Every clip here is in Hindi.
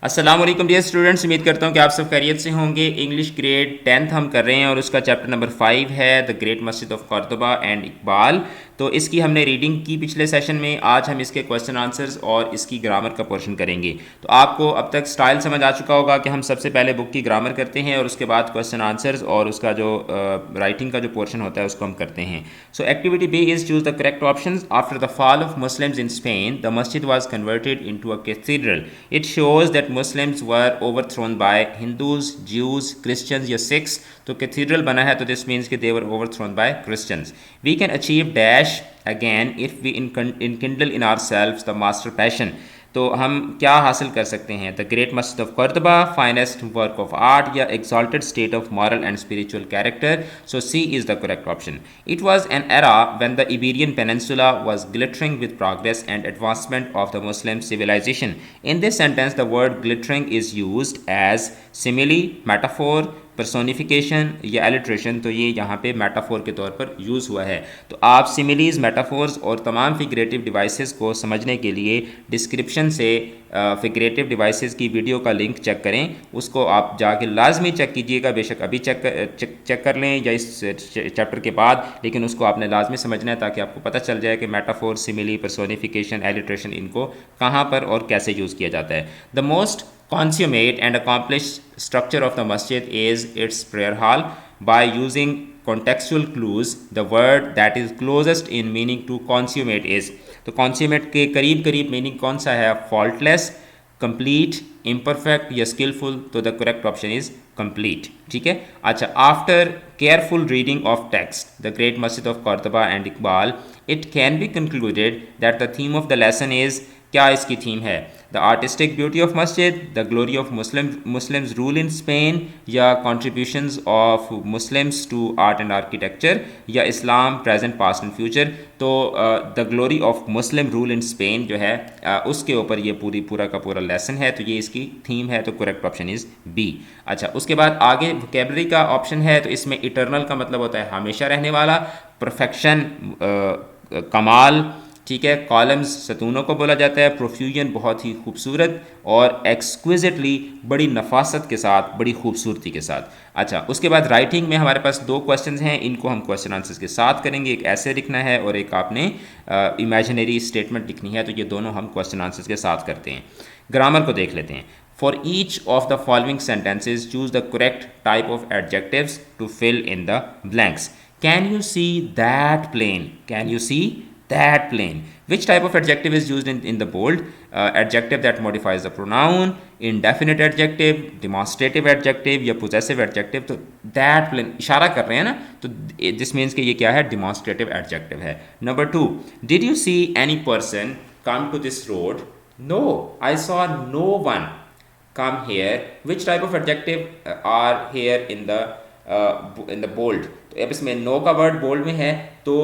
अस्सलाम वालेकुम डियर स्टूडेंट्स, उम्मीद करता हूँ कि आप सब खैरियत से होंगे। इंग्लिश ग्रेड 10th हम कर रहे हैं और उसका चैप्टर नंबर 5 है द ग्रेट मस्जिद ऑफ कॉर्दोबा एंड इकबाल। तो इसकी हमने रीडिंग की पिछले सेशन में। आज हम इसके क्वेश्चन आंसर्स और इसकी ग्रामर का पोर्शन करेंगे। तो आपको अब तक स्टाइल समझ आ चुका होगा कि हम सबसे पहले बुक की ग्रामर करते हैं और उसके बाद क्वेश्चन आंसर्स और उसका जो राइटिंग का जो पोर्शन होता है उसको हम करते हैं। So activity B is choose the correct option. After the fall of Muslims in Spain the मस्जिद was converted into a cathedral. It shows that Muslims were overthrown by Hindus, Jews, Christians या Sikhs। तो कैथीड्रल बना है तो दिस मीन्स कि they were overthrown by Christians. We can achieve dash again if we enkindle in ourselves the master passion। तो हम क्या हासिल कर सकते हैं? द ग्रेट मस्जिद of Cordoba, finest work of art या exalted state of moral and spiritual character. So C is the correct option. It was an era when the Iberian Peninsula was glittering with progress and advancement of the Muslim civilization। In this sentence, the word glittering is used as simile, metaphor, personification या एलिट्रेशन। तो ये यहाँ पे मेटाफोर के तौर पर यूज़ हुआ है। तो आप सिमिलीज, मेटाफोर्स और तमाम फिगरेटिव डिवाइसेस को समझने के लिए डिस्क्रिप्शन से फिगरेटिव डिवाइसेस की वीडियो का लिंक चेक करें। उसको आप जाके लाजमी चेक कीजिएगा। बेशक अभी चेक कर लें या इस चैप्टर के बाद, लेकिन उसको आपने लाजमी समझना है ताकि आपको पता चल जाए कि मेटाफोर, सिमिली, पर्सोनिफिकेशन, एलिट्रेशन इनको कहाँ पर और कैसे यूज़ किया जाता है। The most consummate and accomplished structure of the masjid is its prayer hall। By using contextual clues, the word that is closest in meaning to consummate is। तो consummate के करीब करीब मीनिंग कौन सा है? faultless, complete, imperfect या skillful। तो the correct option is complete। ठीक है। अच्छा, after careful reading of text, the great masjid of Cordoba and Iqbal, it can be concluded that the theme of the lesson is। क्या इसकी थीम है? द आर्टिस्टिक ब्यूटी ऑफ मस्जिद, the glory of Muslims rule in Spain या contributions of Muslims to art and architecture या Islam present past and future. तो the glory of Muslim rule in Spain जो है उसके ऊपर ये पूरा का पूरा लेसन है। तो ये इसकी थीम है। तो करेक्ट ऑप्शन इज़ बी। अच्छा, उसके बाद आगे वोकेबलरी का ऑप्शन है। तो इसमें इटरनल का मतलब होता है हमेशा रहने वाला, परफेक्शन कमाल, ठीक है। कॉलम्स सतूनों को बोला जाता है। प्रोफ्यूजन बहुत ही खूबसूरत, और एक्सक्विजिटली बड़ी नफासत के साथ, बड़ी खूबसूरती के साथ। अच्छा, उसके बाद राइटिंग में हमारे पास दो क्वेश्चंस हैं। इनको हम क्वेश्चन आंसर्स के साथ करेंगे। एक ऐसे लिखना है और एक आपने इमेजिनरी स्टेटमेंट लिखनी है। तो ये दोनों हम क्वेश्चन आंसर्स के साथ करते हैं। ग्रामर को देख लेते हैं। For each of the following sentences choose the correct type of adjectives to fill in the blanks. Can you see that plane? Can you see that plane? Which type of adjective is used in the bold? Adjective that modifies the pronoun, indefinite adjective, demonstrative adjective या possessive adjective। तो that plane इशारा कर रहे हैं ना, तो this means कि ये क्या है? demonstrative adjective है। Number 2, did you see any person come to this road? No, I saw no one come here। Which type of adjective are here in the bold? तो अब इसमें no का word bold में है, तो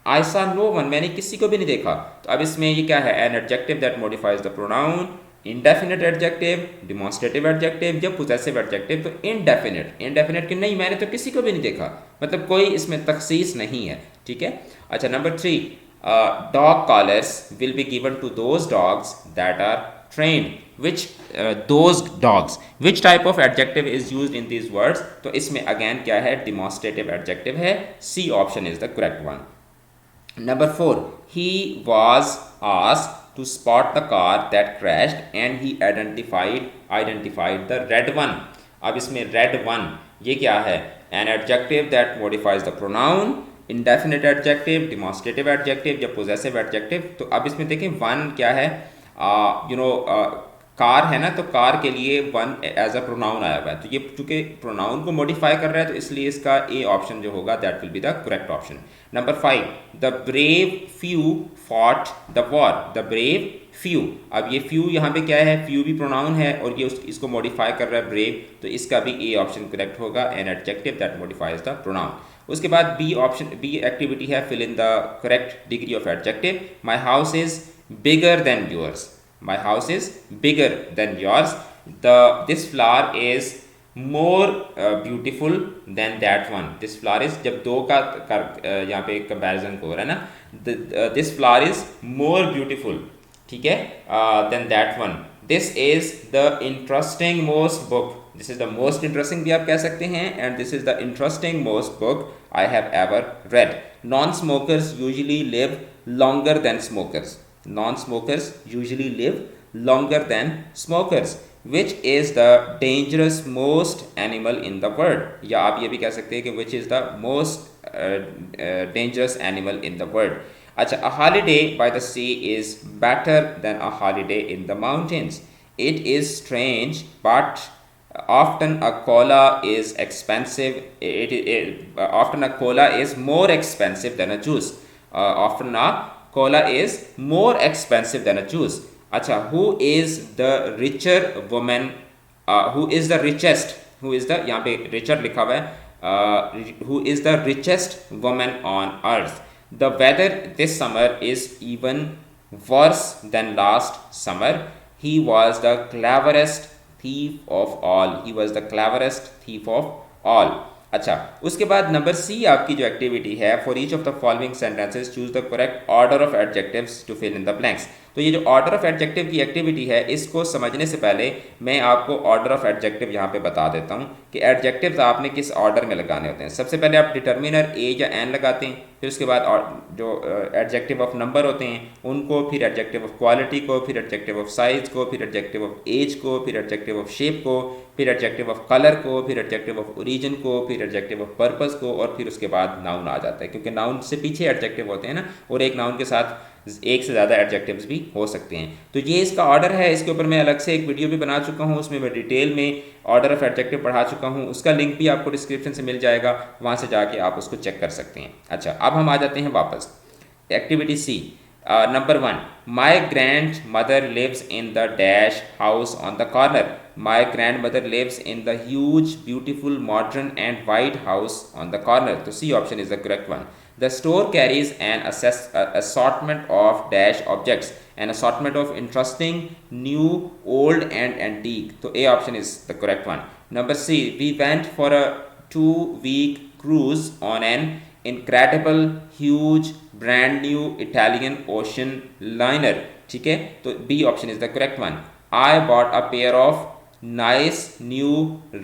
I saw no one, मैंने किसी को भी नहीं देखा। तो अब इसमें ये क्या है? N adjective that modifies the pronoun, indefinite adjective, demonstrative adjective या पोजेसिव एडजेक्टिव। तो इंडेफिनिट कि नहीं मैंने तो किसी को भी नहीं देखा, मतलब कोई इसमें तखसीस नहीं है। ठीक है। अच्छा, number 3, dog collars will be given to those dogs that are trained। which those dogs, which type of adjective is used in these words? तो इसमें अगेन क्या है? डिमॉन्स्ट्रेटिव एडजेक्टिव है। C option is the correct one. Number 4, he was asked to spot the car that crashed and he identified the red one। अब इसमें red one ये क्या है? An adjective that modifies the pronoun, indefinite adjective, demonstrative adjective या possessive adjective। तो अब इसमें देखें one क्या है? कार है ना, तो कार के लिए वन एज अ प्रोनाउन आया हुआ है। तो ये चूंकि प्रोनाउन को मॉडिफाई कर रहा है, तो इसलिए इसका ए ऑप्शन जो होगा that will be the correct option. Number 5, the brave few fought the war. The brave few, अब ये फ्यू यहाँ पे क्या है? फ्यू भी प्रोनाउन है और ये इसको मॉडिफाई कर रहा है ब्रेव, तो इसका भी ए ऑप्शन करेक्ट होगा। An adjective that modifies the pronoun. उसके बाद बी ऑप्शन, बी एक्टिविटी है fill in the correct degree of adjective. My house is bigger than yours. My house is bigger than yours। This flower is more beautiful than that one। This flower is, जब दो का यहाँ पे कंपैरिजन को हो रहा है ना, this flower is more beautiful, ठीक है, than that one. This is the interesting most book, this is the most interesting भी आप कह सकते हैं, and this is the interesting most book I have ever read. Non smokers usually live longer than smokers, non smokers usually live longer than smokers, which is the dangerous most animal in the world, या आप ये भी कह सकते हैं कि which is the most dangerous animal in the world। अच्छा, a holiday by the sea is better than a holiday in the mountains, it is strange but often a cola is expensive, often a cola is more expensive than a juice, often a cola is more expensive than a juice। अच्छा, who is the richer women, who is the richest, who is the, यहाँ पे रिचर लिखा हुआ है, who is the richest women on earth. The weather this summer is even worse than last summer, he was the cleverest thief of all, he was the cleverest thief of all. अच्छा, उसके बाद नंबर सी आपकी जो एक्टिविटी है, for each of the following sentences choose the correct order of adjectives to fill in the blanks. तो ये जो ऑर्डर ऑफ एडजेक्टिव की एक्टिविटी है, इसको समझने से पहले मैं आपको ऑर्डर ऑफ एडजेक्टिव यहाँ पे बता देता हूँ कि एडजेक्टिव्स आपने किस ऑर्डर में लगाने होते हैं। सबसे पहले आप डिटर्मिनर ए या एन लगाते हैं, फिर उसके बाद जो एडजेक्टिव ऑफ नंबर होते हैं उनको, फिर एडजेक्टिव ऑफ क्वालिटी को, फिर एडजेक्टिव ऑफ साइज को, फिर एडजेक्टिव ऑफ एज को, फिर एडजेक्टिव ऑफ शेप को, फिर एडजेक्टिव ऑफ कलर को, फिर एडजेक्टिव ऑफ ओरिजिन को, फिर एडजेक्टिव ऑफ पर्पस को, और फिर उसके बाद नाउन आ जाता है, क्योंकि नाउन से पीछे एडजेक्टिव होते हैं ना, और एक नाउन के साथ एक से ज़्यादा एडजेक्टिव्स भी हो सकते हैं। तो ये इसका ऑर्डर है, इसके ऊपर मैं अलग से एक वीडियो भी बना चुका हूँ, उसमें मैं डिटेल में ऑर्डर ऑफ एडजेक्टिव पढ़ा चुका हूँ, उसका लिंक भी आपको डिस्क्रिप्शन से मिल जाएगा, वहाँ से जाके आप उसको चेक कर सकते हैं। अच्छा, अब हम आ जाते हैं वापस activity C. Number 1, my grandmother lives in the dash house on the corner, my grandmother lives in the huge beautiful modern and white house on the corner. तो C option is the correct one. The store carries an assortment of dash objects, an assortment of interesting, new, old and antique. So A option is the correct one. Number C, we went for a 2-week cruise on an incredible, huge, brand new Italian ocean liner. ठीक है, तो B option is the correct one. I bought a pair of nice new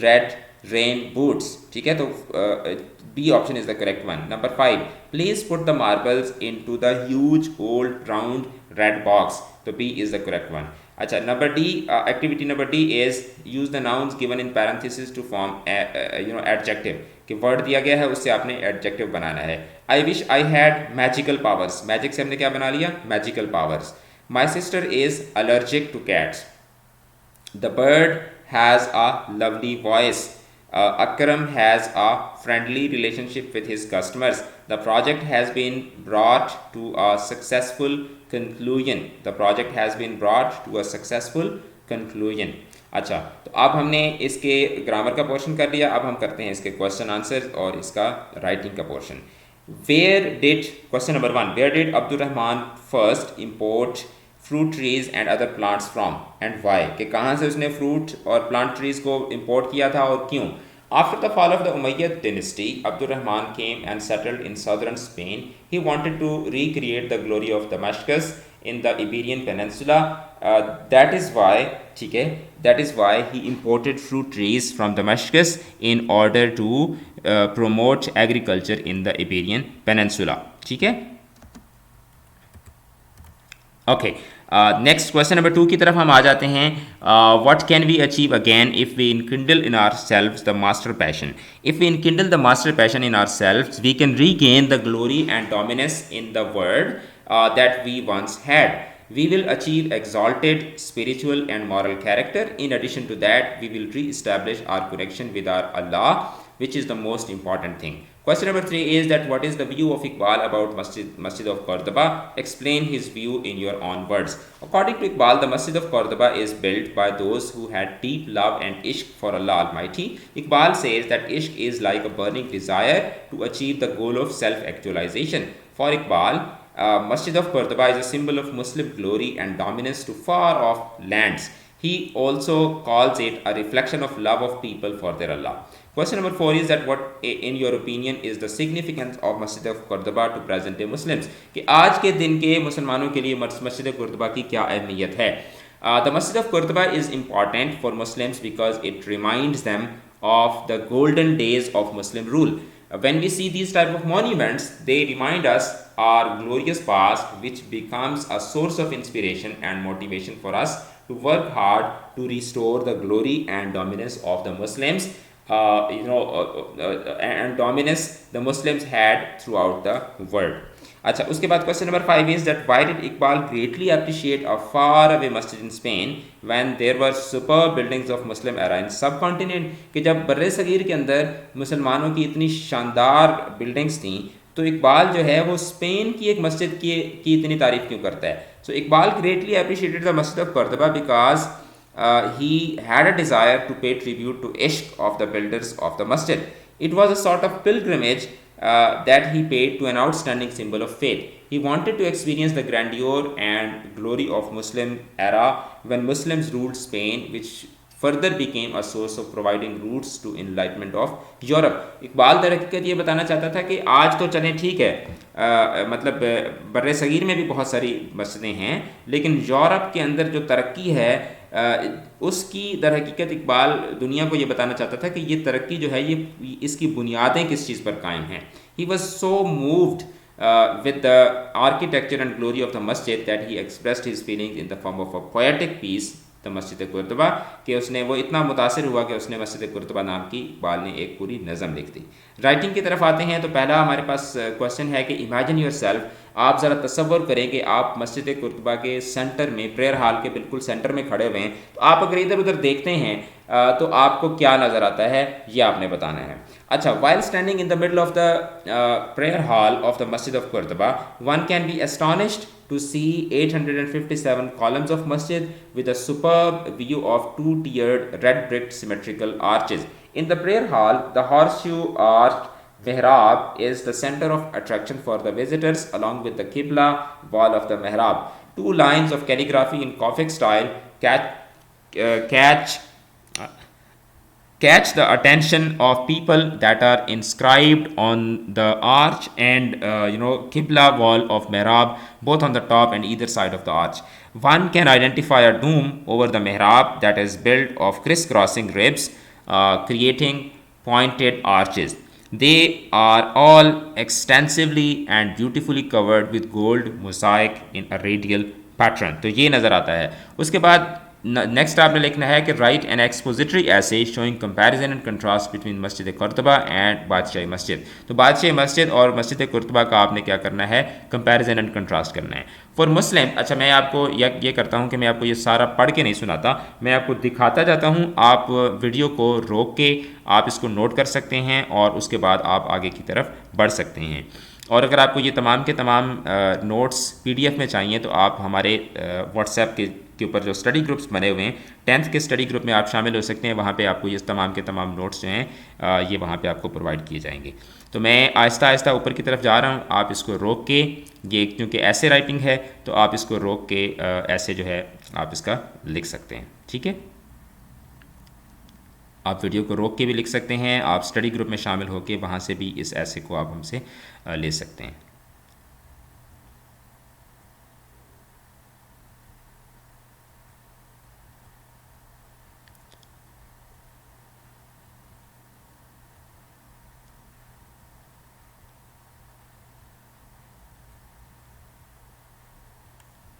red rain boots। ठीक है, तो B option is the correct one. Number 5, please put the marbles into the huge old round red box। तो B is the correct one। अच्छा, number D, activity number D is use the nouns given in parenthesis to form adjective। कि वर्ड दिया गया है उससे आपने एडजेक्टिव बनाना है। I wish I had magical powers, magic से हमने क्या बना लिया, magical powers. My sister is allergic to cats। The bird has a lovely voice। Akram has a friendly relationship with his customers। The project has been brought to a successful conclusion। The project has been brought to a successful conclusion। अच्छा, तो अब हमने इसके ग्रामर का पोर्शन कर लिया, अब हम करते हैं इसके क्वेश्चन आंसर और इसका राइटिंग का portion. Where did, question number 1, where did Abdul Rahman first import fruit trees and other plants from and why, कि कहाँ से उसने फ्रूट और प्लांट ट्रीज को इम्पोर्ट किया था और क्यों। After the fall of the Umayyad dynasty, Abdur Rahman came and settled in southern Spain. He wanted to recreate the glory of Damascus in the Iberian Peninsula. That is why, ठीक है, that is why he imported fruit trees from Damascus in order to promote agriculture in the Iberian Peninsula। ठीक है, ओके। नेक्स्ट क्वेश्चन नंबर 2 की तरफ हम आ जाते हैं। What can we achieve again if we enkindle in ourselves the master passion. If we enkindle the master passion in ourselves we can regain the glory and dominance in the world that we once had. We will achieve exalted spiritual and moral character. In addition to that, we will re-establish our connection with our Allah, which is the most important thing. Question number 3 is that what is the view of Iqbal about Masjid of Cordoba? Explain his view in your own words. According to Iqbal, the Masjid of Cordoba is built by those who had deep love and ishq for Allah Almighty. Iqbal says that ishq is like a burning desire to achieve the goal of self-actualization. For Iqbal, Masjid of Cordoba is a symbol of Muslim glory and dominance to far off lands. He also calls it a reflection of love of people for their Allah. Question number 4 is that what in your opinion is the significance of Masjid of Cordoba to present day Muslims? कि आज के दिन के मुसलमानों के लिए मस्जिद कुर्तबा की क्या अहमियत है। The Masjid of Qurtuba is important for Muslims because it reminds them of the golden days of Muslim rule. When we see these type of monuments, they remind us our glorious past, which becomes a source of inspiration and motivation for us to work hard to restore the glory and dominance of the Muslims, and dominance the Muslims had throughout the world. अच्छा, उसके बाद question number 5 is that why did Iqbal greatly appreciate a far away मस्जिद in Spain when there were super buildings of Muslim era in subcontinent, कि जब बर्रे सगीर के अंदर मुसलमानों की इतनी शानदार बिल्डिंग्स थी, तो इकबाल जो है वो स्पेन की एक मस्जिद की इतनी तारीफ क्यों करता है? So Iqbal greatly appreciated the मस्जिद ऑफ कुर्तुबा because he had a desire to pay tribute to ishq of the builders of the masjid. It was a sort of pilgrimage that he paid to an outstanding symbol of faith. He wanted to experience the grandeur and glory of Muslim era when Muslims ruled Spain, which further became a source of providing roots to enlightenment of Europe. Iqbal दरहकीकत ये बताना चाहता था कि आज तो चलें ठीक है, मतलब बर्रे सगीर में भी बहुत सारी मस्जिदें हैं, लेकिन यूरोप के अंदर जो तरक्की है उसकी दरहकीकत इकबाल दुनिया को ये बताना चाहता था कि ये तरक्की जो है ये इसकी बुनियादें किस चीज़ पर कायम हैं. He was so moved with the architecture and glory of the masjid that he expressed his feelings in the form of a poetic piece, the मस्जिद कुर्तुबा, कि उसने वो इतना मुतासिर हुआ कि उसने मस्जिद कुर्तुबा नाम की इकबाल ने एक पूरी नज़म लिख दी. राइटिंग की तरफ आते हैं तो पहला हमारे पास क्वेश्चन है कि इमेजिन योर सेल्फ, आप ज़रा तसव्वुर करें कि आप मस्जिद कुर्तुबा के सेंटर में, प्रेयर हॉल के बिल्कुल सेंटर में खड़े हुए हैं. तो आप अगर इधर उधर देखते हैं तो आपको क्या नज़र आता है ये आपने बताना है. अच्छा, while standing in the middle of the prayer hall of the Masjid of Qurtuba, one can be astonished to see 857 columns of masjid with a superb view of two-tiered red brick symmetrical arches. In the prayer hall, the horseshoe arched mihrab is the center of attraction for the visitors, along with the Qibla wall of the mihrab. Two lines of calligraphy in Gothic style catch the attention of people that are inscribed on the arch and Qibla wall of mihrab, both on the top and either side of the arch. One can identify a dome over the mihrab that is built of crisscrossing ribs, creating pointed arches. They are all extensively and beautifully covered with gold mosaic in a radial pattern. तो ये नज़र आता है. उसके बाद नेक्स्ट आपने लिखना है कि राइट एन एक्सपोजिटरी ऐसे showing comparison and contrast between मस्जिद कुर्तुबा एंड बादशाही मस्जिद. तो बादशाही मस्जिद और मस्जिद कुर्तुबा का आपने क्या करना है, कंपैरिजन एंड कंट्रास्ट करना है. फॉर मुस्लिम, अच्छा मैं आपको ये करता हूँ कि मैं आपको ये सारा पढ़ के नहीं सुनाता, मैं आपको दिखाता जाता हूँ. आप वीडियो को रोक के आप इसको नोट कर सकते हैं और उसके बाद आप आगे की तरफ बढ़ सकते हैं. और अगर आपको ये तमाम के तमाम नोट्स PDF में चाहिए तो आप हमारे व्हाट्सएप के ऊपर जो स्टडी ग्रुप्स बने हुए हैं, 10th के स्टडी ग्रुप में आप शामिल हो सकते हैं. वहाँ पे आपको ये तमाम के तमाम नोट्स जो हैं ये वहाँ पे आपको प्रोवाइड किए जाएंगे. तो मैं आहिस्ता आहिस्ता ऊपर की तरफ जा रहा हूँ. आप इसको रोक के, ये क्योंकि ऐसे राइटिंग है तो आप इसको रोक के ऐसे जो है आप इसका लिख सकते हैं. ठीक है, आप वीडियो को रोक के भी लिख सकते हैं. आप स्टडी ग्रुप में शामिल होकर वहाँ से भी इस ऐसे को आप हमसे ले सकते हैं.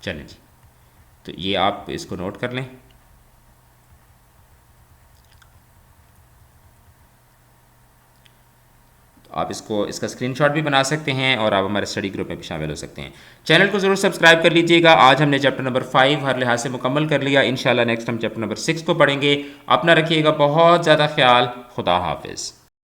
चलें जी, तो ये आप इसको नोट कर लें. आप इसका स्क्रीनशॉट भी बना सकते हैं और आप हमारे स्टडी ग्रुप में भी शामिल हो सकते हैं. चैनल को ज़रूर सब्सक्राइब कर लीजिएगा. आज हमने चैप्टर नंबर 5 हर लिहाज से मुकम्मल कर लिया. इंशाल्लाह नेक्स्ट हम चैप्टर नंबर 6 को पढ़ेंगे. अपना रखिएगा बहुत ज़्यादा ख्याल. खुदा हाफिज़.